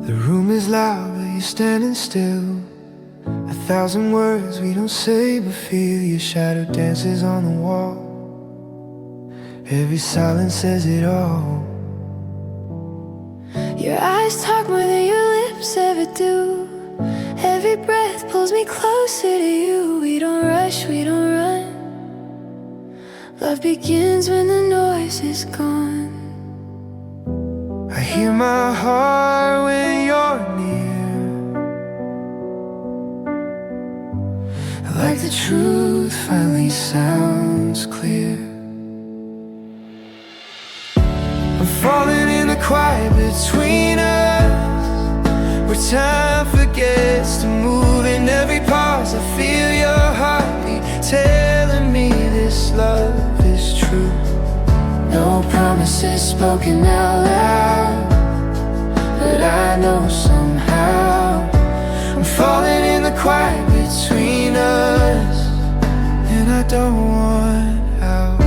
The room is loud, but you're standing still. 1,000 words we don't say but feel. Your shadow dances on the wall. Every silence says it all. Your eyes talk more than your lips ever do. Every breath pulls me closer to you. We don't rush, we don't run. Love begins when the noise is gone. I hear my heart when you're near. Like the truth finally sounds clear. I'm falling in the quiet between us, where time forgets to move. In every pause I feel your heartbeat telling me this love is true. No promises spoken out loud, but I know somehow I'm falling in the quiet between us, and I don't want out.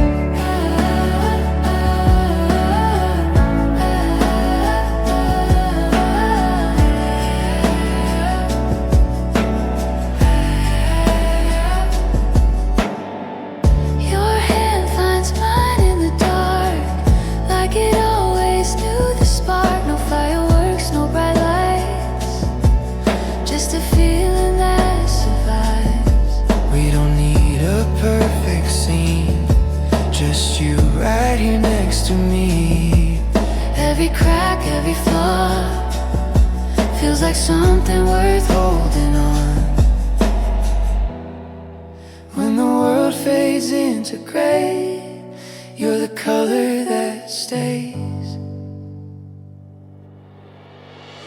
Your hand finds mine in the dark, like it always knew the spark. No fireworks, no bright lights, just a feeling that survives. We don't need a perfect scene, just you right here next to me. Every crack, every flaw feels like something worth holding on. When the world fades into gray, you're the color that stays.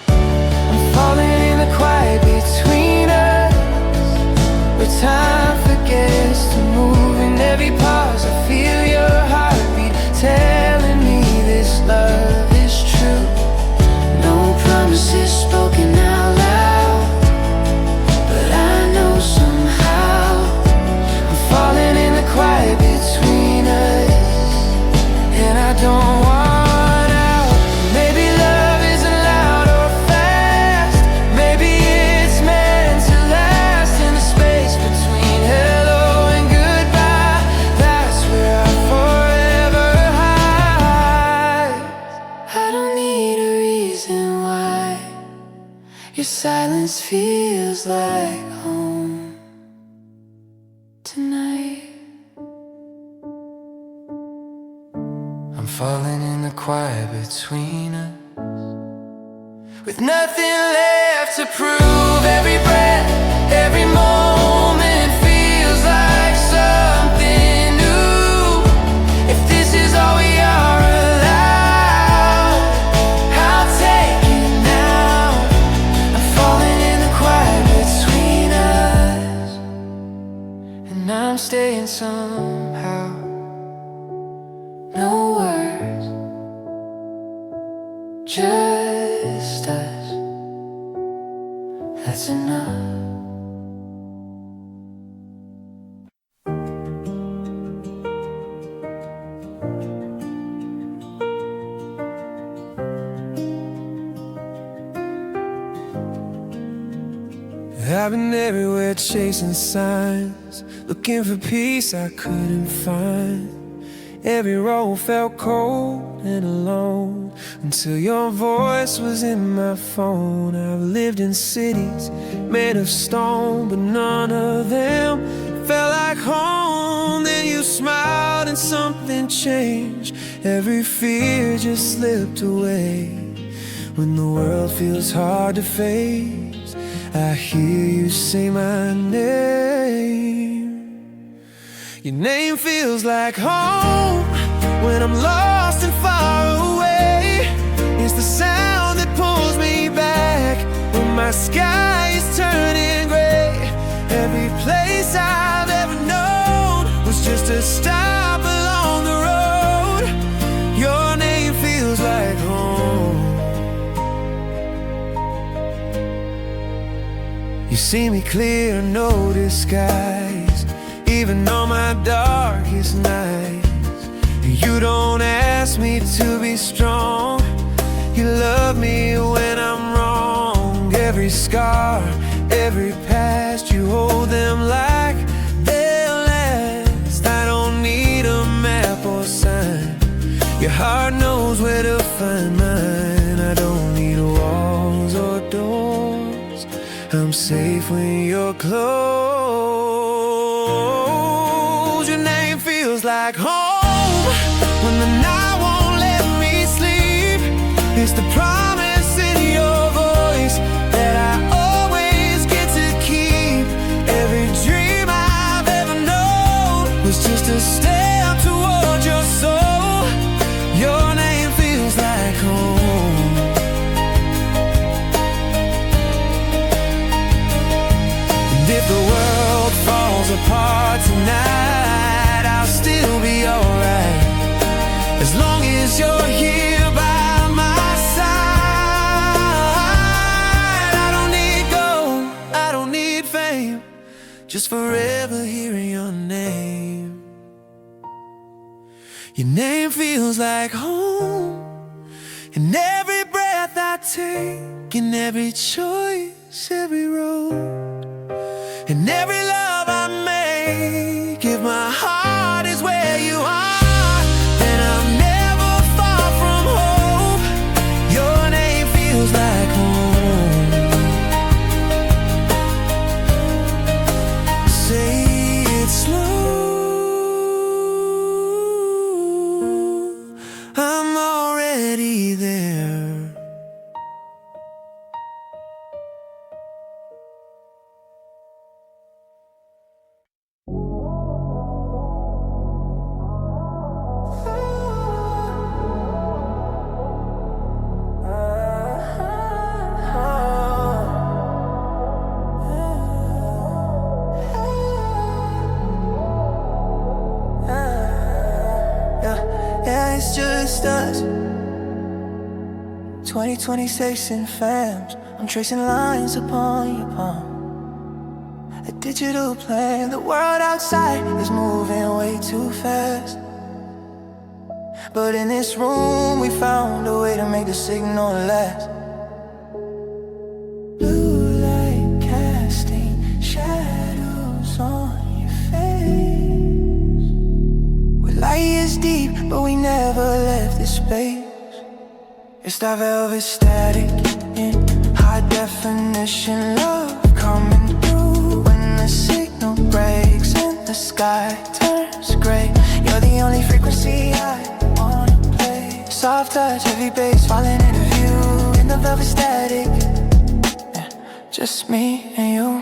I'm falling in the quiet between us, where time forgets to move. In every pause I feel your heartbeat telling me this love is true. No promises spoken out loud, but I know somehow I'm falling in the quiet between us, and I don't want out. Maybe love isn't loud or fast, maybe it's meant to last. In the space between hello and goodbye, that's where I forever hide. I don't need a reason why your silence feels like home tonight. I'm falling in the quiet between us, with nothing left to prove. Every breath, every moment feels like something new. If this is all we are allowed, I'll take it now. I'm falling in the quiet between us, and I'm staying somehow. No words, just us, that's enough. I've been everywhere chasing signs, looking for peace I couldn't find. Every road felt cold and alone, until your voice was in my phone. I've lived in cities made of stone, but none of them felt like home. Then you smiled and something changed. Every fear just slipped away. When the world feels hard to face, I hear you say my name. Your name feels like home when I'm lost and far away. It's the sound that pulls me back when my sky is turning gray. Every place I've ever known was just a stop along the road. Your name feels like home. You see me clear, no disguise, even on my darkest nights. You don't ask me to be strong, you love me when I'm wrong. every scar, every past. You hold them like they'll last. I don't need a map or sign. Your heart knows where to find mine. I don't need walls or doors. I'm safe when you're close. Your name feels like home when the night won't let me sleep. It's the promise in your voice that I always get to keep. Every dream I've ever known was just a step towards your soul. Your name feels like home. And if the world falls apart tonight, I'll still be alright, as long as you're here by my side. I don't need gold, I don't need fame, just forever hearing your name. Your name feels like home, in every breath I take, in every choice, every road, in every love I make. If my heart is where you are, then I'm never far from hope. Your name feels like home. Say it slow, I'm already there. Yeah, it's just us. 2026 in fams. I'm tracing lines upon your palm. A digital plane. The world outside is moving way too fast. But in this room we found a way to make the signal last. Blue light casting shadows on your face. We lie is deep, but we never left this space. It's that velvet static in high definition love coming through. When the signal breaks and the sky turns gray, you're the only frequency I wanna play. Soft touch, heavy bass, falling into view in the velvet static. Yeah, just me and you.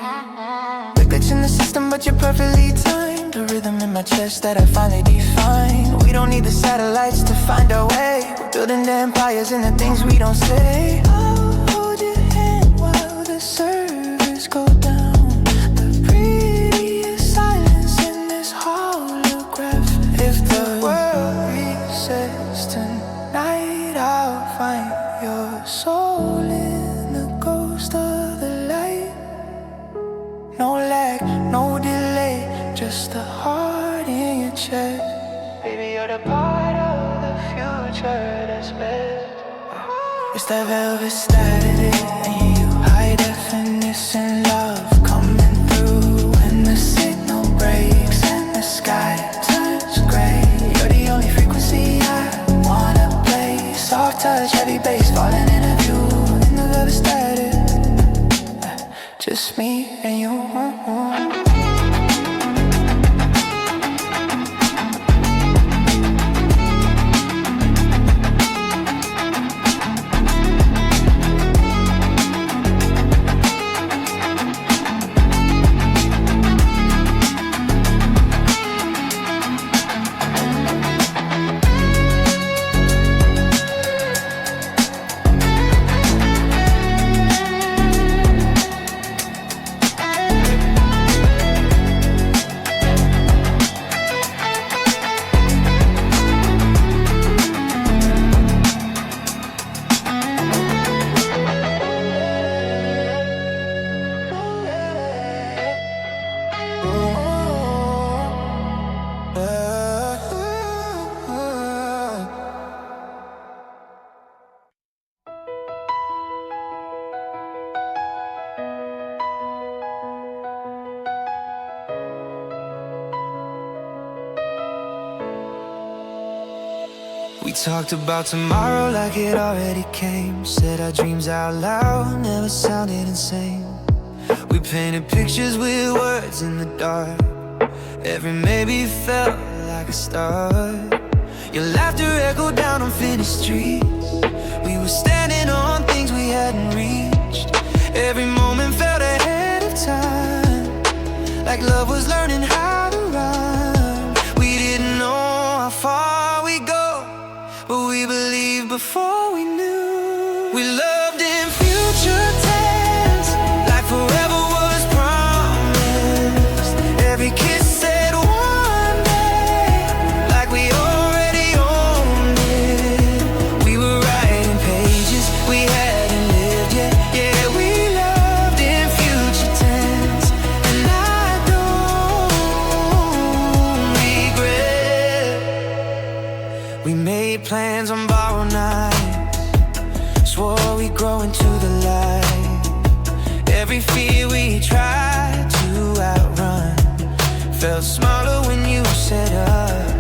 The glitch in the system, but you're perfectly timed. The rhythm in my chest that I finally defined. We don't need the satellites to find our way. We're building the empires in the things we don't say. I'll hold your hand while the servers go down. The prettiest silence in this holograph. If the world resets tonight, I'll find your soul in the ghost of the light. No lag, no delay, just the heart in your chest. Baby, you're the part of the future that's best. It's that velvet static in you, high definition love coming through. When the signal breaks and the sky turns gray, you're the only frequency I wanna play. Soft touch, heavy bass, falling in a view in the velvet static. Just me and you. We talked about tomorrow like it already came. Said our dreams out loud, never sounded insane. We painted pictures with words in the dark. Every maybe felt like a start. Your laughter echoed down on finished streets. We were standing on things we hadn't reached. Every moment felt ahead of time, like love was learning how to rhyme. We didn't know how far we'd go, but we believed before we knew. We loved in future tense, like forever was promised. Every kiss said one day, like we already owned it. We were writing pages we hadn't lived yet. Yeah, we loved in future tense, and I don't regret. We made plans on borrowed nights, swore we'd grow into the light. Every fear we tried to outrun felt smaller when you said us.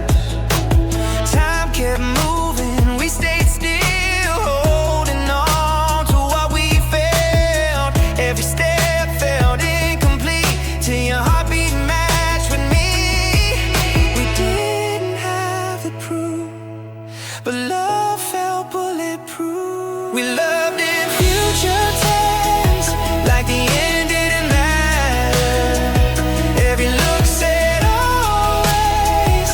Time kept moving, we stayed still, holding on to what we felt. Every step felt incomplete till your heartbeat matched with me. We didn't have the proof, but love felt bulletproof. We loved in future tense, like the end didn't matter. Every look said always,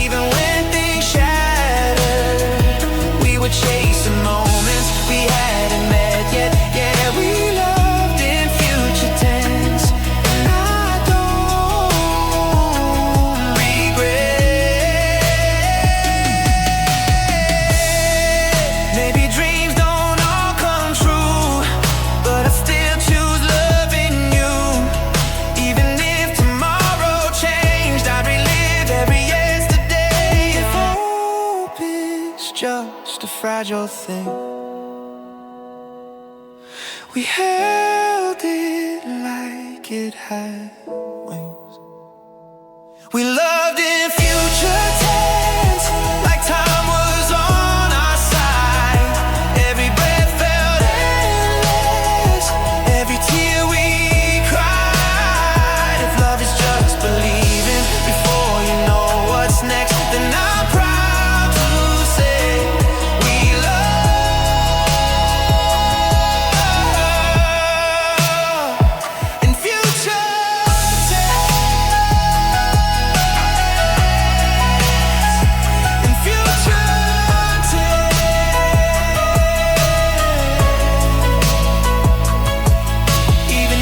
even when things shattered. We were chasing moments we hadn't met yet. Yeah, we loved in future tense, and I don't regret. Maybe dreams don't all come true, but I still choose loving you. Even if tomorrow changed, I'd relive every yesterday. If hope is just a fragile thing, we held it like it had wings. We loved in future tense, like time was on our side. Every breath felt endless, every tear we cried. If love is just believing before you know what's next, then I'm proud to say we love in future tense, in future tense. Even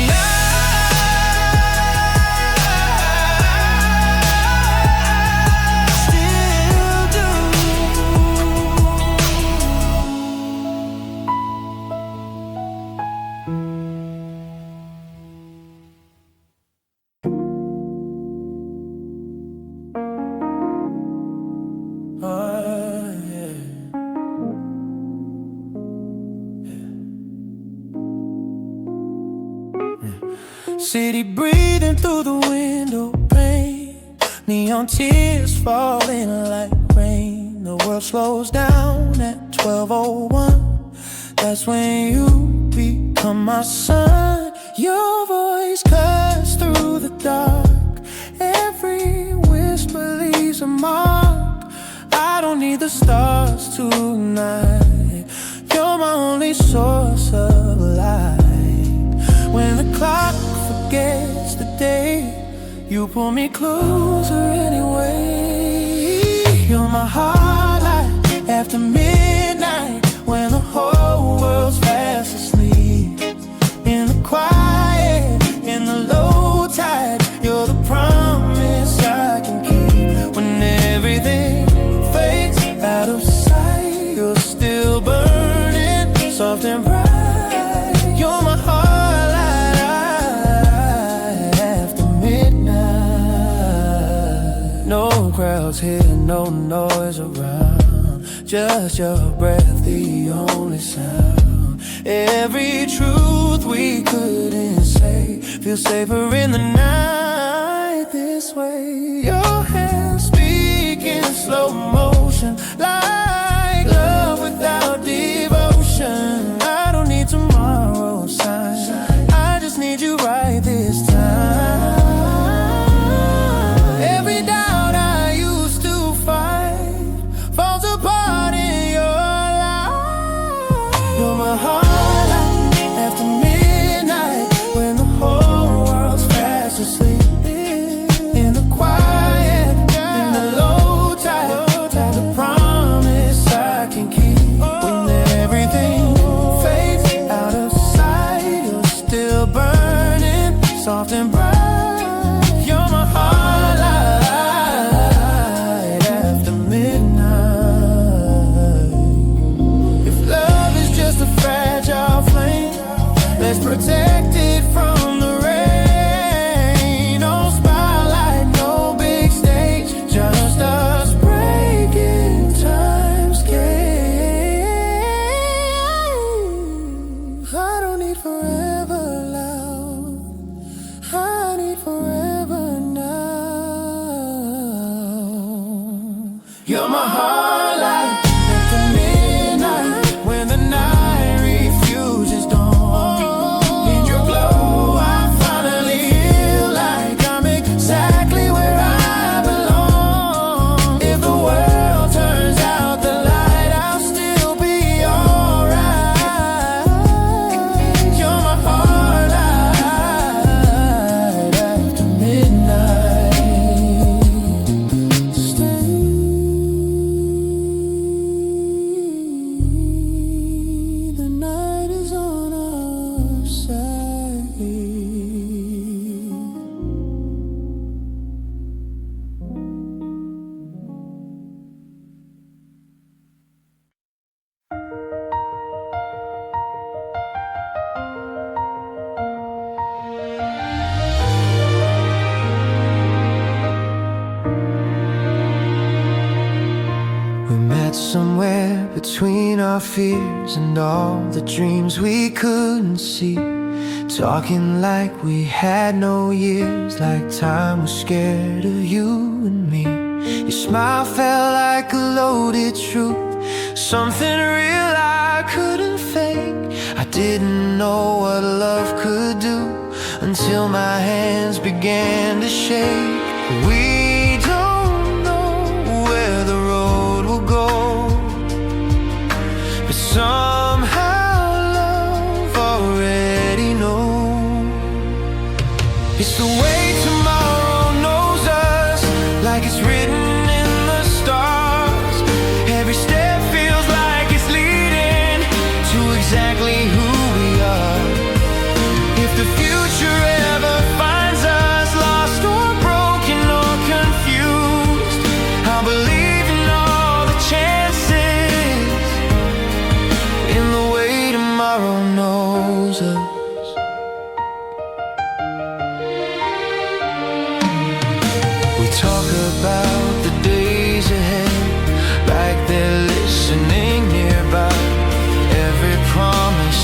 City breathing through the window pane, neon tears falling like rain. The world slows down at 12:01. That's when you become my sun. Your voice cuts through the dark. Every whisper leaves a mark. I don't need the stars tonight. You're my only source of light. When the clock forgets the day, you pull me closer anyway. You're my highlight after midnight, when the whole world's fast asleep. In the quiet, in the low tide, you're the promise I can keep. When everything fades out of sight, you're still burning, soft and bright. You're my highlight after midnight. No crowds here, no noise around, just your breath, the only sound. Every truth we couldn't say feels safer in the night this way. Your hands speak in slow motion, like love without devotion. I don't need tomorrow's sign, I just need you right this time. Every doubt I used to fight falls apart in your light. You're my heart after midnight, when the whole world's fast asleep. In the quiet, in the low tide, the promise I can keep. When everything fades out of sight, you're still burning, soft and bright. You're my heart light after midnight. If love is just a fragile flame, let's protect it from the rain. No spotlight, no big stage, just us breaking time's cage. I don't need forever loud, I need forever now. You're my heart light after midnight, when the night refuses dawn. In your glow I finally feel like I'm exactly where I belong. If the world turns out the light, I'll still be alright. You're my heart light after midnight. Stay. The night is on our side. We met somewhere between our fears and all the dreams we couldn't see. Talking like we had no years, like time was scared of you and me. Your smile felt like a loaded truth, something real I couldn't fake. I didn't know what love could do until my hands began to shake. We don't know where the road will go, but somehow love already knows. It's the way tomorrow knows us, like it's written in the stars. Every step feels like it's leading to exactly who we are. If the future ever finds us lost or broken or confused, I'll believe in all the chances, in the way tomorrow knows us. We talk about the days ahead, like they're listening nearby. Every promise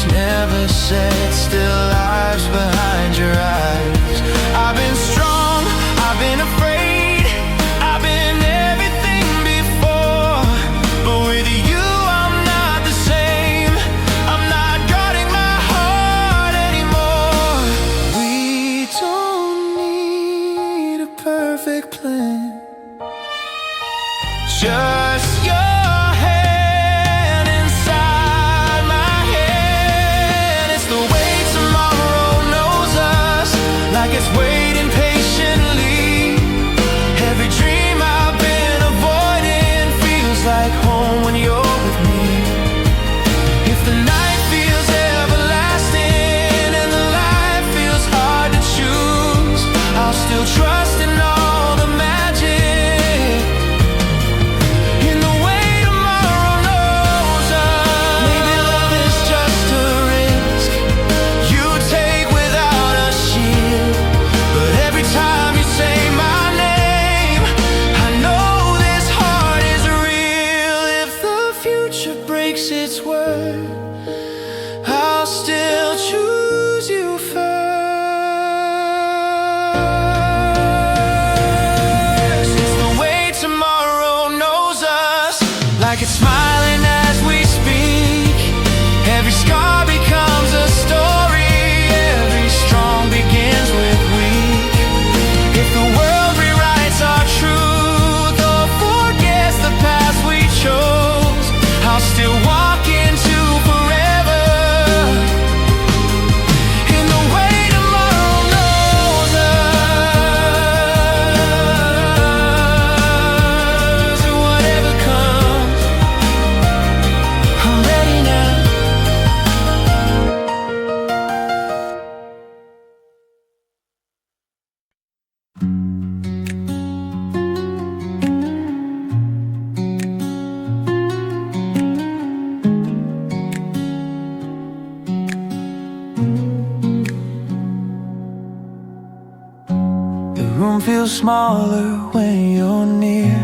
feel smaller when you're near,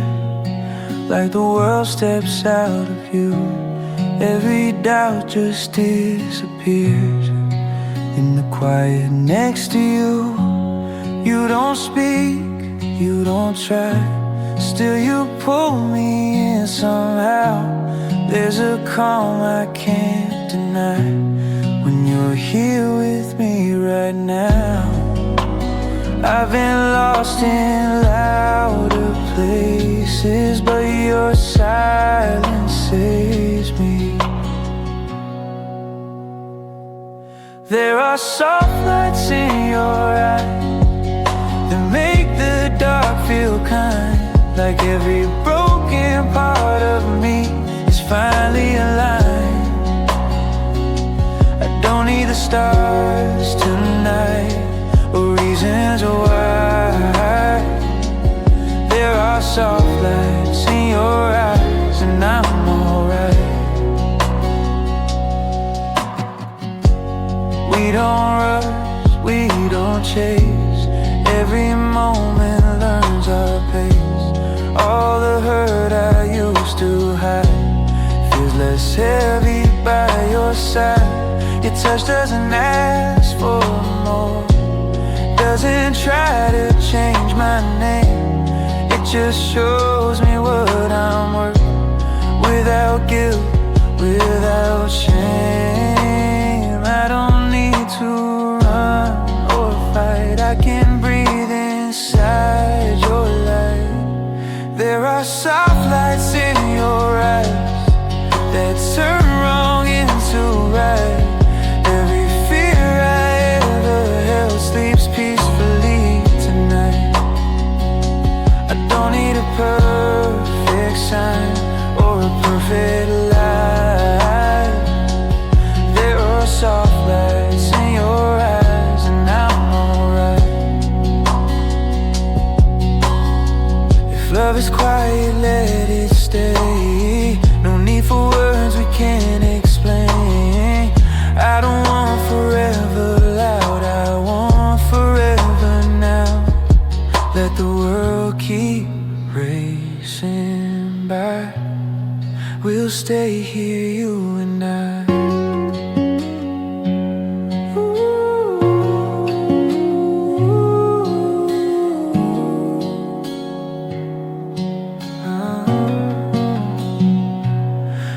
like the world steps out of you. Every doubt just disappears in the quiet next to you. You don't speak, you don't try, still you pull me in somehow. There's a calm I can't deny when you're here with me right now. I've been lost in louder places, but your silence saves me. There are soft lights in your eyes that make the dark feel kind, like every broken part of me is finally aligned. I don't need the stars tonight or reasons why. There are soft lights in your eyes and I'm alright. We don't rush, we don't chase, every moment learns our pace. All the hurt I used to hide feels less heavy by your side. Your touch doesn't ask for more, doesn't try to change my name. It just shows me what I'm worth, without guilt, without shame. I don't need to run or fight, I can breathe inside your light. There are soft lights in your eyes that turn wrong into right. Every fear I ever held sleeps peacefully tonight. I don't need a perfect sign or a perfect life. There are soft lights in your eyes and I'm alright. If love is quiet, let it stay. No need for words we can't explain. I don't want forever loud, I want forever now. Let the world keep racing by, we'll stay here, you and I.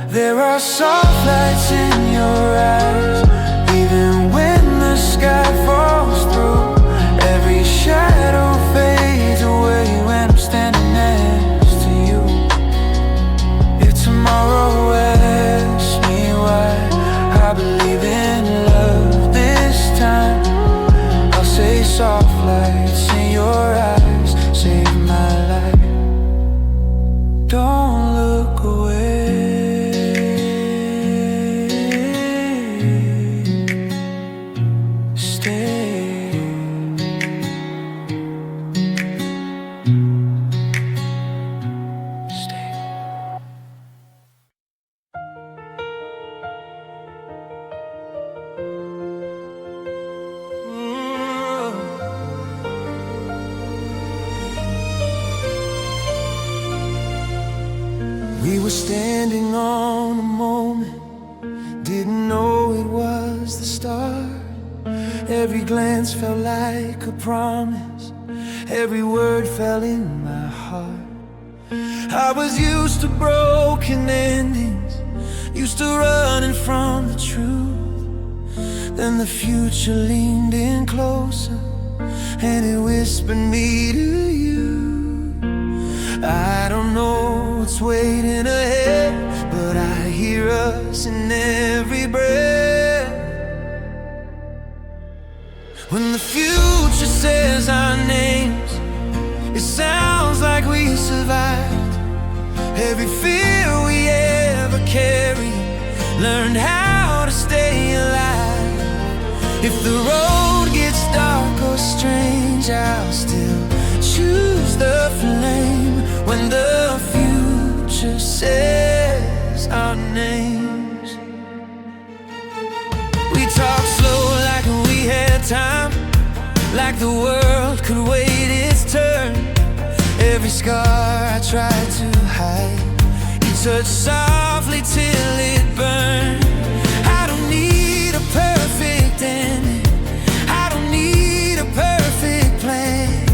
There are soft lights in your eyes, even when the sky falls through. Every shadow fades away when I'm standing next to you. If tomorrow asks me why I believe in love this time, I'll say soft lights in your eyes save my life. Don't look away, we were standing on a moment, didn't know it was the start. Every glance felt like a promise, every word fell in my heart. I was used to broken endings, used to running from the truth. Then the future leaned in closer and it whispered me to you. I don't know what's waiting ahead, but I hear us in every breath. When the future says our names, it sounds like we survived. Every fear we ever carried, learned how to stay alive. If the road gets dark or strange, I'll still choose the flame. When the future says our names, we talk slow like we had time, like the world could wait its turn. every scar I tried to hide. You touch softly till it burned. I don't need a perfect ending, I don't need a perfect plan.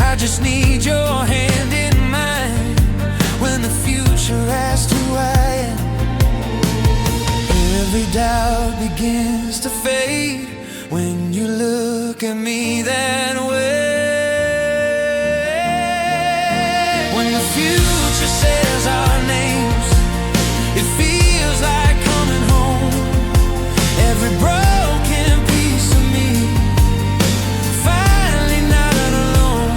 I just need your hand in mine when the future asks who I am. Every doubt begins to fade when you look at me that way. When the future says our names, it feels like coming home. Every broken piece of me finally not alone.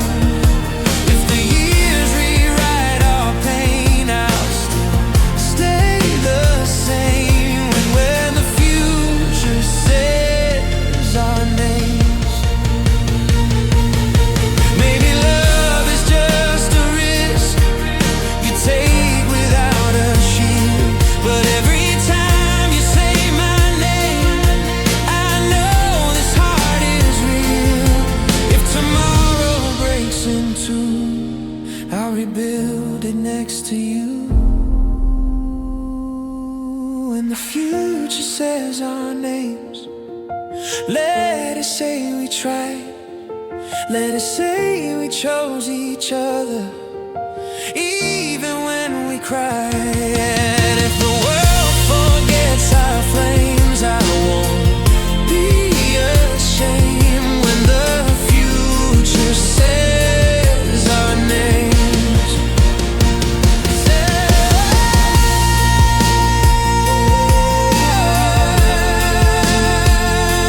If the years rewrite our pain, I'll still stay the same. When the future says our names, maybe love is just a risk you take without a shield. But every time you say my name, I know this heart is real. If tomorrow breaks in two, I'll rebuild it next to you. When the future says our names, let it say we tried, let it say we chose each other, even when we cry. And if the world forgets our flames, I won't be ashamed. When the future says our names,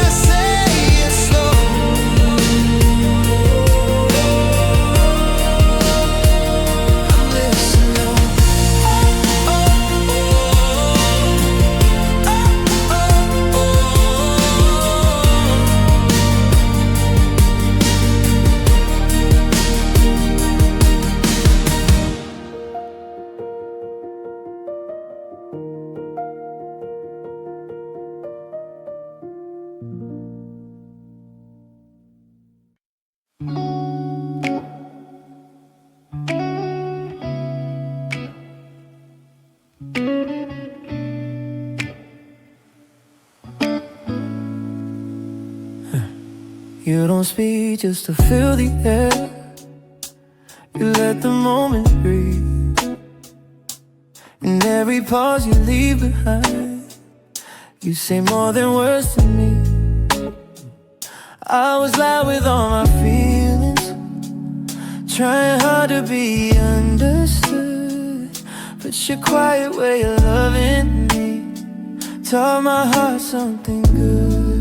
say it slow. I'm listening. You don't speak just to fill the air, you let the moment breathe. In every pause you leave behind, you say more than words to me. I was loud with all my feelings, trying hard to be understood, but your quiet way of loving me taught my heart something good.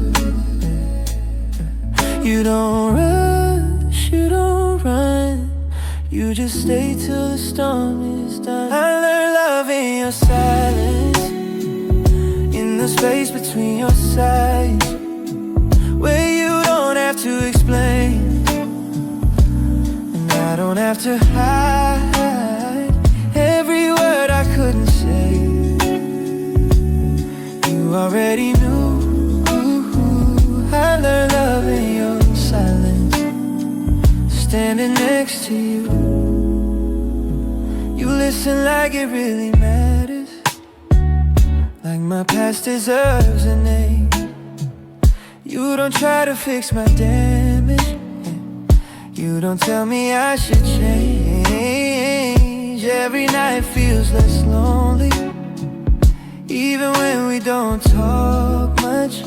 You don't rush, you don't run, you just stay till the storm is done. I learned love in your silence, in the space between your sides, where you don't have to explain, and I don't have to hide every word I couldn't say. You already knew. I learned love in your silence, standing next to you. You listen like it really matters, like my past deserves a name. You don't try to fix my damage, you don't tell me I should change. Every night feels less lonely, even when we don't talk much.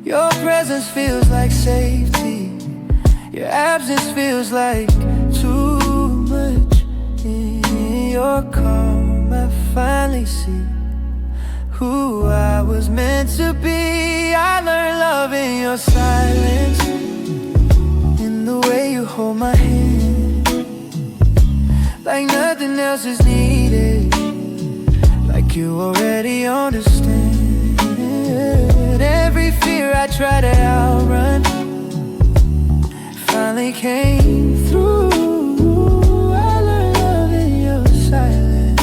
Your presence feels like safety, your absence feels like too much. In your calm I finally see who I was meant to be. I learned love in your silence, in the way you hold my hand, like nothing else is needed, like you already understand. Every fear I try to outrun finally came through. I learned love in your silence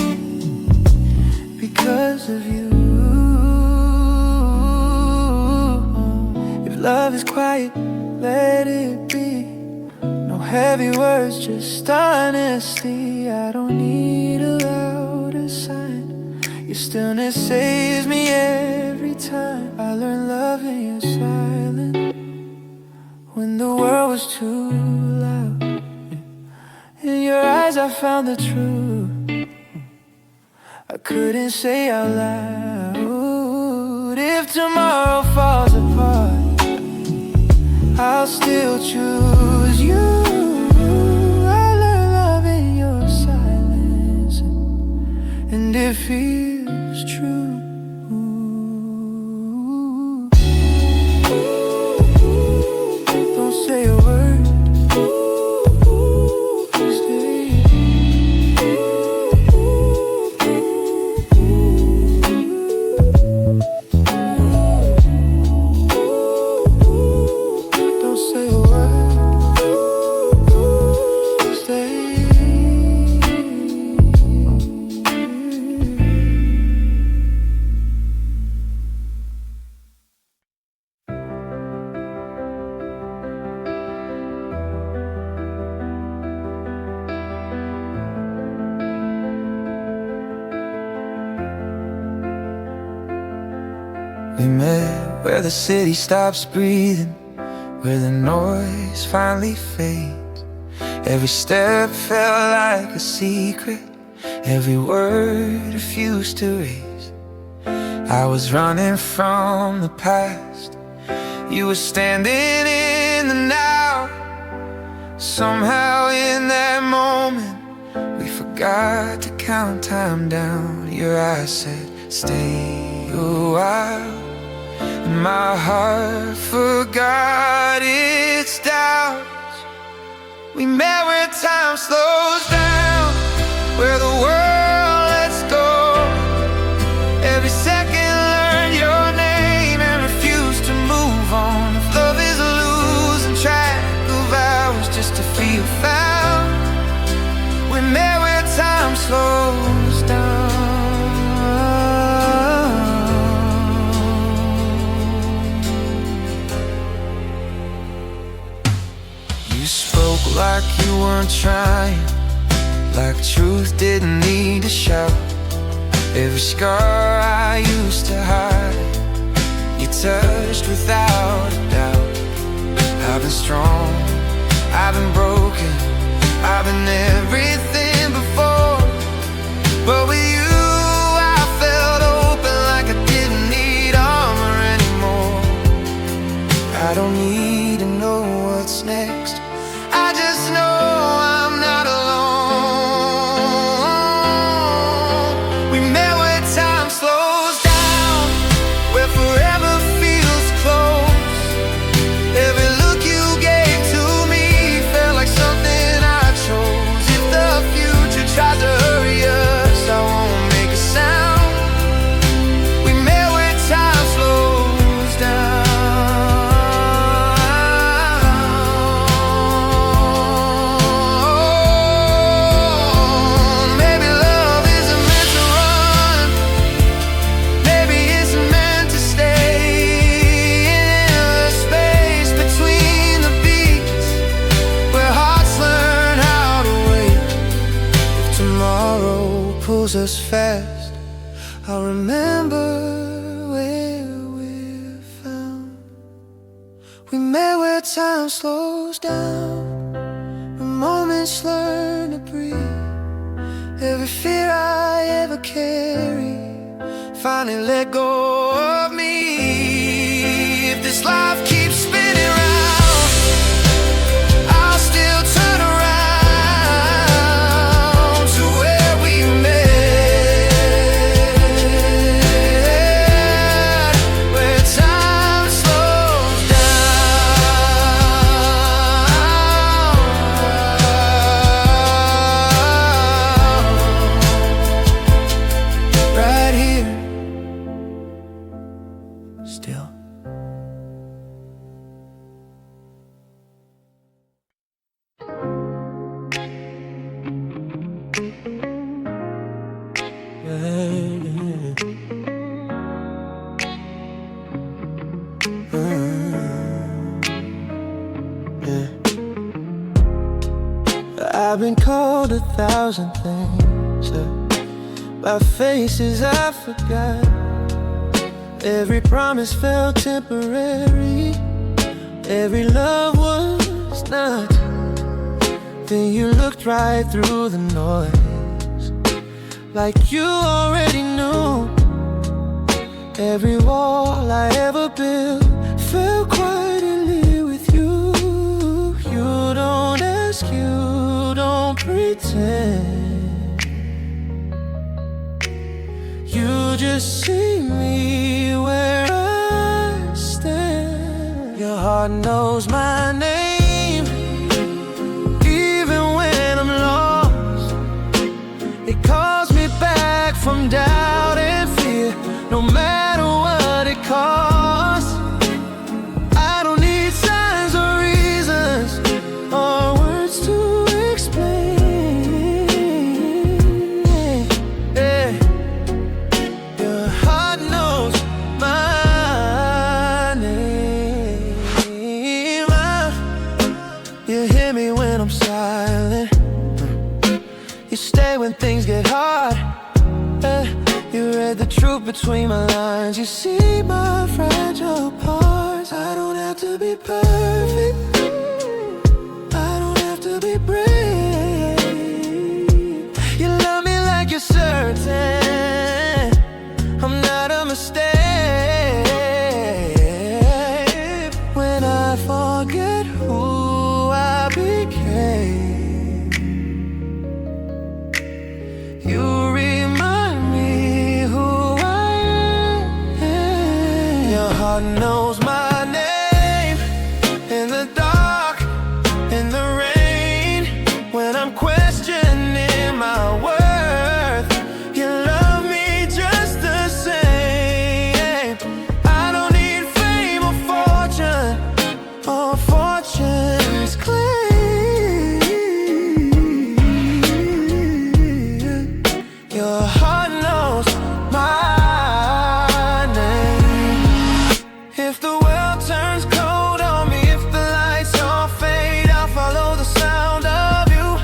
because of you. If love is quiet, let it be. No heavy words, just honesty. I don't need a louder sign. Your stillness saves me every time. I learn love in your silence when the world was too loud. In your eyes I found the truth I couldn't say out loud. If tomorrow falls apart, I'll still choose you. I learn love in your silence, and it feels true. Don't say a word. We met where the city stops breathing, where the noise finally fades. Every step felt like a secret, every word refused to raise. I was running from the past, you were standing in the now. Somehow in that moment we forgot to count time down. Your eyes said, stay a while, and my heart forgot its doubts. We met where time slows down, where the world lets go. Every second learned your name and refused to move on. If love is losing track of hours just to feel found, we met where time slows down. You spoke like you weren't trying, like truth didn't need a shout. Every scar I used to hide, you touched without a doubt. I've been strong, I've been broken, I've been everything before, but with you I felt open, like I didn't need armor anymore. I don't need to know what's next, I just know I'm not alone. We met where time slows down, where forever feels close. Every look you gave to me felt like something I chose. If the future tries to hurry us, I won't make a sound. We met where time slows down. Maybe love isn't meant to run, maybe it's meant to stay in the space between the beats, where hearts learn how to wait. If tomorrow pulls us fast, I'll remember where we're found. We met where time slows down, where moments learn to breathe. Every fear I ever carried finally let go of me. If this life keeps spinning round, I'll still turn around to where we met, where time slows down. Right here, I've been called 1,000 things, by faces I forgot. Every promise felt temporary, every love was not. Then you looked right through the noise, like you already knew. Every wall I ever built fell quietly with you. You don't ask, you don't pretend, you just see me where I stand. Your heart knows my name, even when I'm lost. It calls me back from doubt and fear, no matter what it costs. I don't need signs or reasons or words to explain. Yeah. Your heart knows my name. You hear me when I'm silent, you stay when things get hard. You read the truth between my lines, you see my fragile parts. I don't have to be perfect, I don't have to be brave. You love me like you're certain I'm not a mistake. When I forget who I became, you remind me who I am. Your heart knows my name, in the dark, in the rain. When I'm questioning my worth, you love me just the same. I don't need fame or fortune's claim. Your heart knows my name. If the world turns cold on me, if the lights all fade, I'll follow the sound of you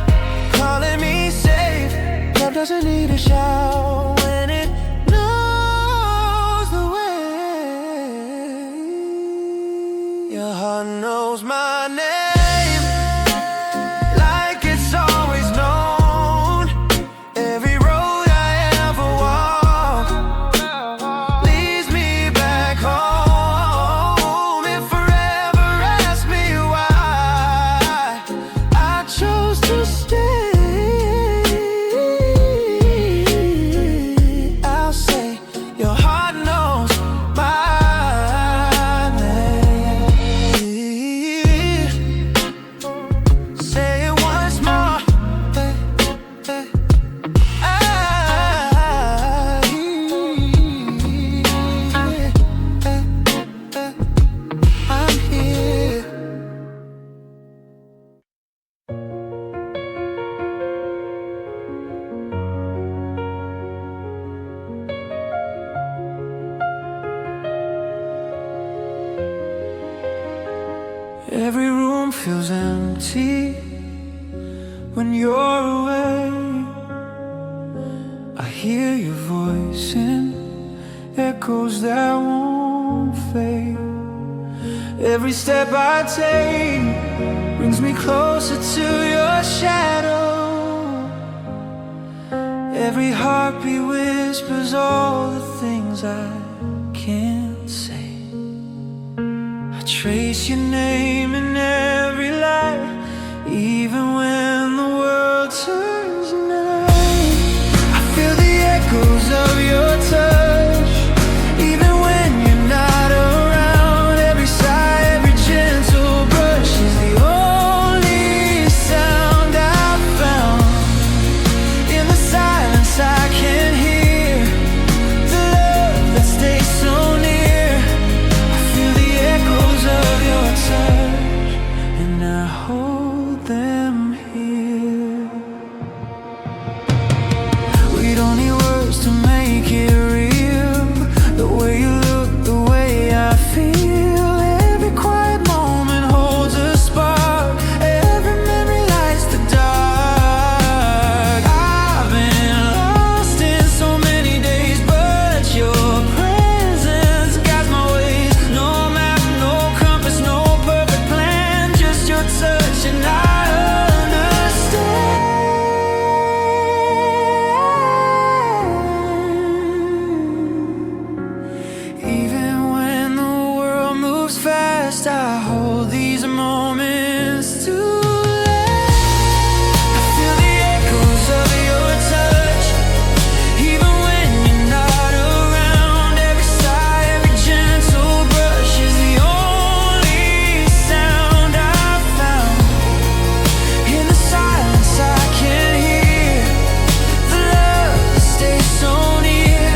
calling me safe. Love doesn't need a shout when it knows the way. Your heart knows my name, like it's always known. Every road I ever walk leads me back home. It forever asks me why I chose to stay. I'll say your heart knows my name. Say it once more. I'm here. Every room feels empty when you're away. I hear your voice in echoes that won't fade. Every step I take brings me closer to your shadow. Every heartbeat whispers all the things I can't say. I trace your name in every light, even when the world turns night. I feel the echoes of your touch, even when you're not around. Every sigh, every gentle brush is the only sound I've found. In the silence I can hear the love that stays so near. I feel the echoes of your touch, and I hold them here. best I hold these moments to last. I feel the echoes of your touch, even when you're not around. Every sigh, every gentle brush is the only sound I've found. In the silence I can hear the love that stays so near.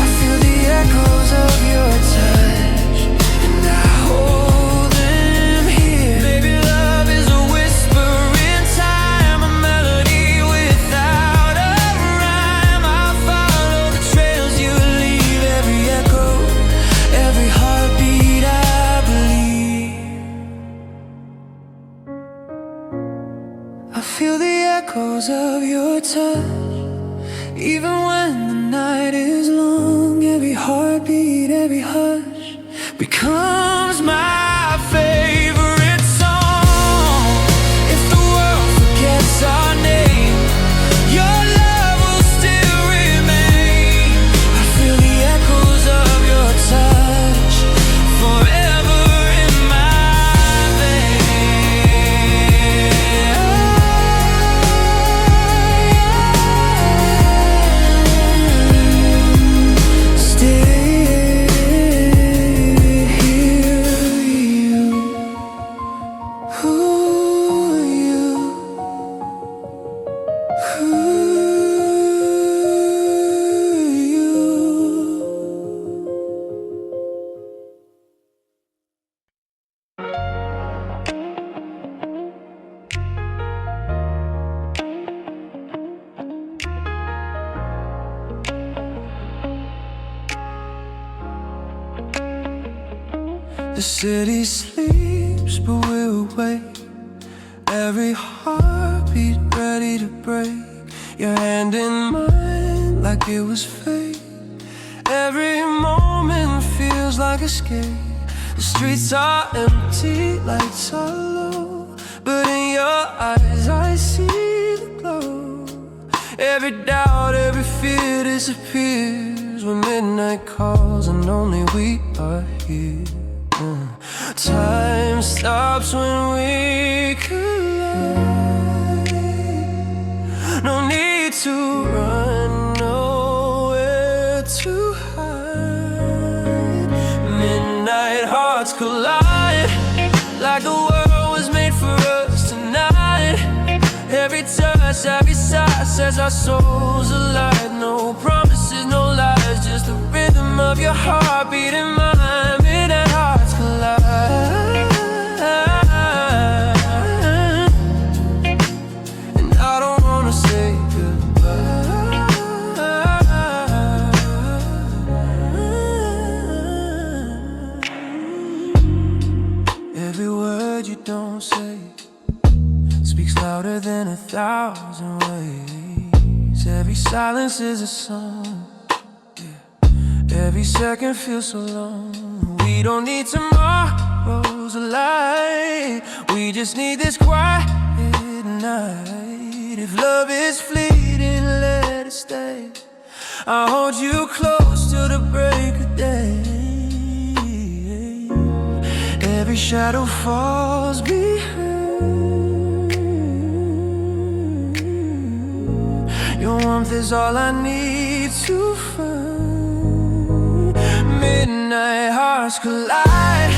I feel the echoes of your touch, and I hold them here. Maybe love is a whisper in time, a melody without a rhyme. I follow the trails you leave, every echo, every heartbeat I believe. I feel the echoes of your touch, even when the night is long. Every heartbeat, every hush becomes my favorite song. If the world forgets our name, your love will still remain. I feel the echoes of your touch forever in my veins. Stay here, you. Ooh, you. The city sleeps, but we're awake. Every heartbeat ready to break. Your hand in mine like it was fate. Every moment feels like escape. The streets are empty, lights are low, but in your eyes I see the glow. Every doubt, every fear disappears when midnight calls and only we are here. Time stops when we collide. No need to run, nowhere to hide. Midnight hearts collide, like the world was made for us tonight. Every touch, every sigh says our souls alive. No promises, no lies, just the rhythm of your heartbeat and mine. Midnight hearts collide, and I don't wanna say goodbye. Every word you don't say speaks louder than 1,000 ways. Every silence is a song, yeah. Every second feels so long. We don't need tomorrow's light, we just need this quiet night. If love is fleeting, let it stay. I'll hold you close till the break of day. Every shadow falls behind. Your warmth is all I need to find. Midnight hearts collide,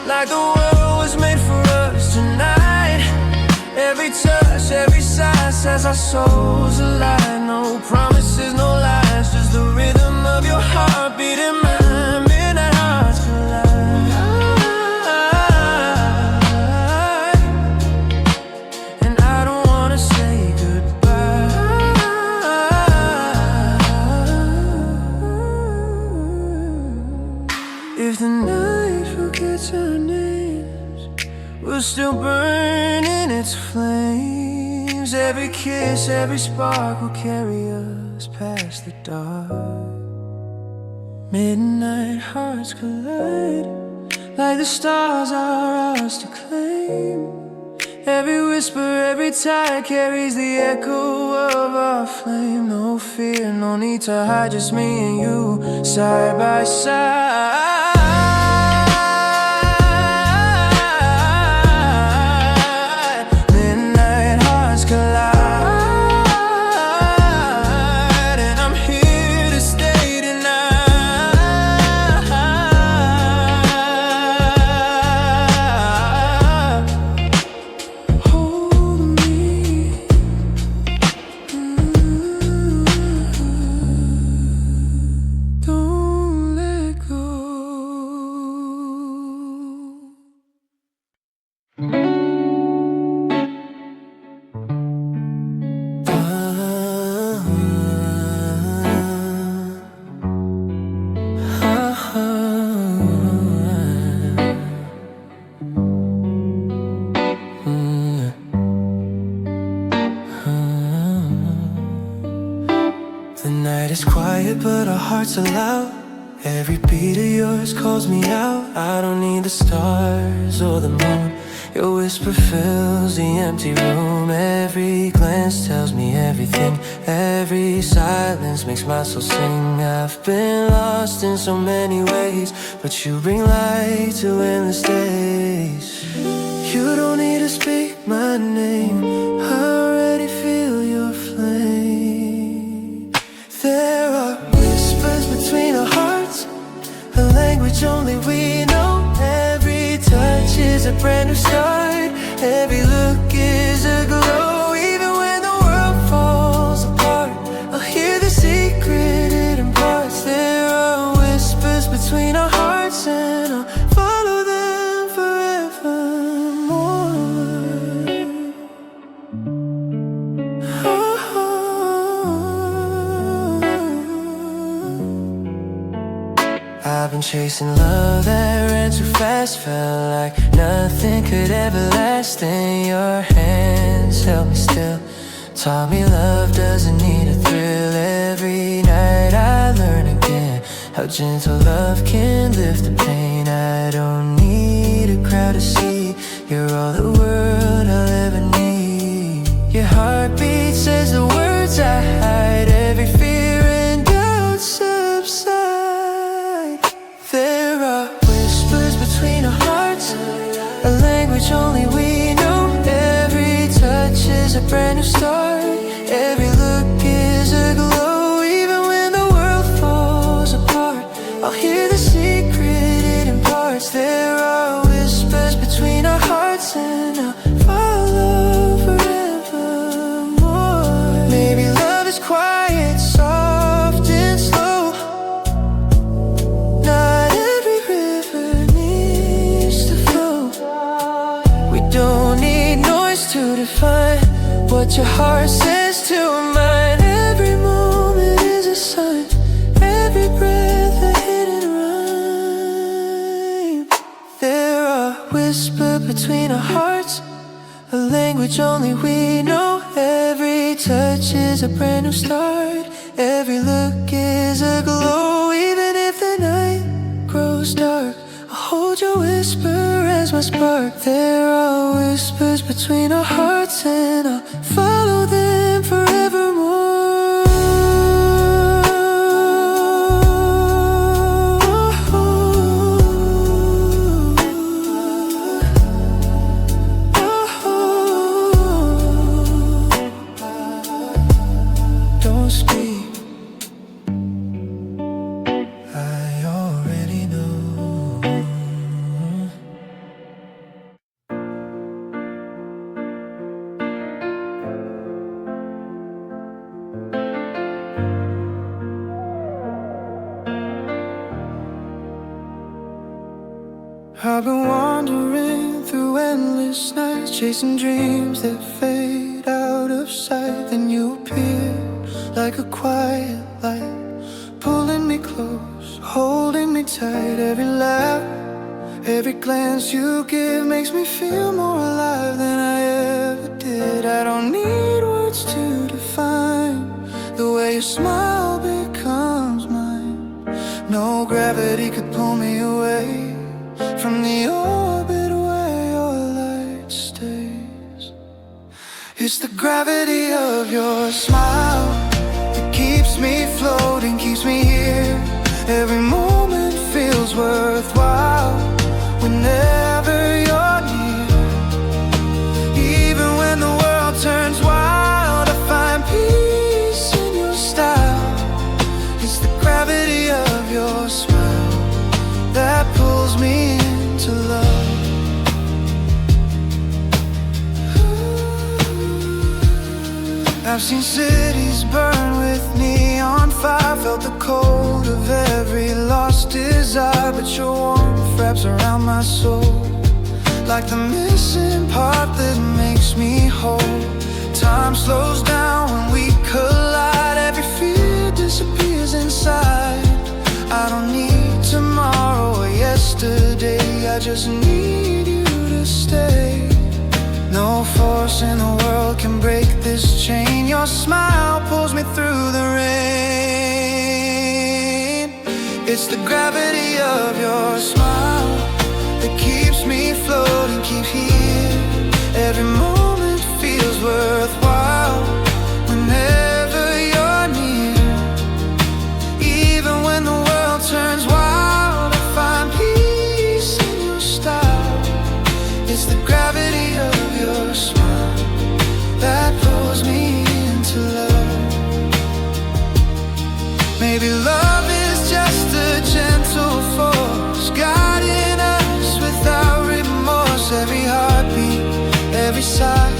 like the world was made for us tonight. Every touch, every sigh says our souls alive. No promises, no lies, just the rhythm of your heartbeat and mine. Midnight hearts collide, and I don't wanna say goodbye. If the night forgets our names, we'll still burn in its flames. Every kiss, every spark will carry us past the dark. Midnight hearts collide, like the stars are ours to claim. Every whisper, every tide carries the echo of our flame. No fear, no need to hide, just me and you, side by side. our hearts are loud. Every beat of yours calls me out. I don't need the stars or the moon. Your whisper fills the empty room. Every glance tells me everything. Every silence makes my soul sing. I've been lost in so many ways, but you bring light to endless days. You don't need to speak my name, I already feel your flame. There are whispers between our hearts, a language only we know. Every touch is a brand new start. Every look is a glow. Even when the world falls apart, I'll hear the secret it imparts. There are whispers between our hearts, and I'll follow them forevermore. I've been chasing love that ran too fast. Felt like nothing could ever last. Then your hands held me still, taught me love doesn't need a thrill. Every night I learn again how gentle love can lift the pain. I don't need a crowd to see. You're all the world I'll ever need. Your heartbeat says the words I hide. Every fear and doubt subside. There are whispers between our hearts, a language only we know. Every touch is a brand new start. Every look is a glow. Even when the world falls apart, I'll hear the secret it imparts. There are whispers between our hearts, and I'll follow forevermore. Maybe love is quiet, soft and slow. Not every river needs to flow. We don't need noise to define what your heart says to mine. Every moment is a sign, every breath a hidden rhyme. There are whispers between our hearts, a language only we know. Every touch is a brand new start. Every look is a glow. Even if the night grows dark, I'll hold your whisper as my spark. There are whispers between our hearts, and I'll follow them forevermore. Don't speak, I already know. I've been wandering through endless nights, chasing dreams that fade out of sight. Then you appear like a quiet light, pulling me close, holding me tight. Every laugh, every glance you give makes me feel more alive than I ever did. I don't need words to define the way your smile becomes mine. No gravity could pull me away from the orbit where your light stays. It's the gravity of your smile that keeps me floating, keeps me here. Every moment feels worthwhile whenever you're near. Even when the world turns wild, I find peace in your style. It's the gravity of your smile that pulls me into love. I've seen cities burn with neon fire, felt the cold of every lost desire. But your warmth wraps around my soul like the missing part that makes me whole. Time slows down when we collide. Every fear disappears inside. I don't need tomorrow or yesterday, I just need you to stay. No force in the world can break this chain. Your smile pulls me through the rain. gravity of your smile that keeps me floating, keep here. Every moment feels worthwhile whenever you're near. Even when the world turns wild, I find peace in your style. It's the gravity of your smile that pulls me into love. Maybe love is just a gentle force guiding us without remorse. Every heartbeat, every sigh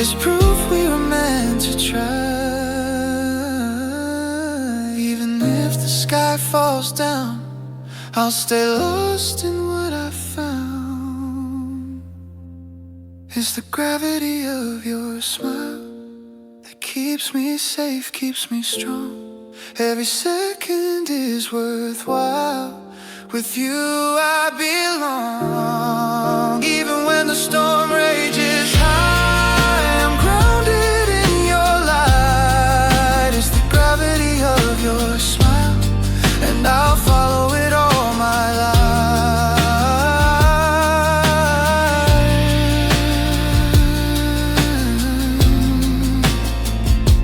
is proof we were meant to try. Even if the sky falls down, I'll stay lost in what I found. It's the gravity of your smile that keeps me safe, keeps me strong. Every second is worthwhile. With you I belong. Even when the storm rages high, I'm grounded in your light. It's the gravity of your smile, and I'll follow it all my life.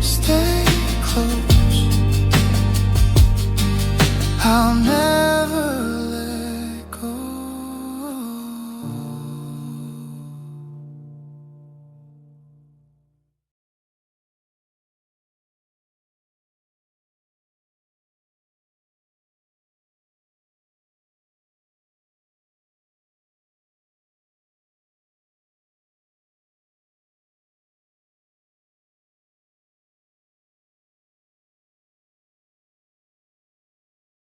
Stay close, I'll never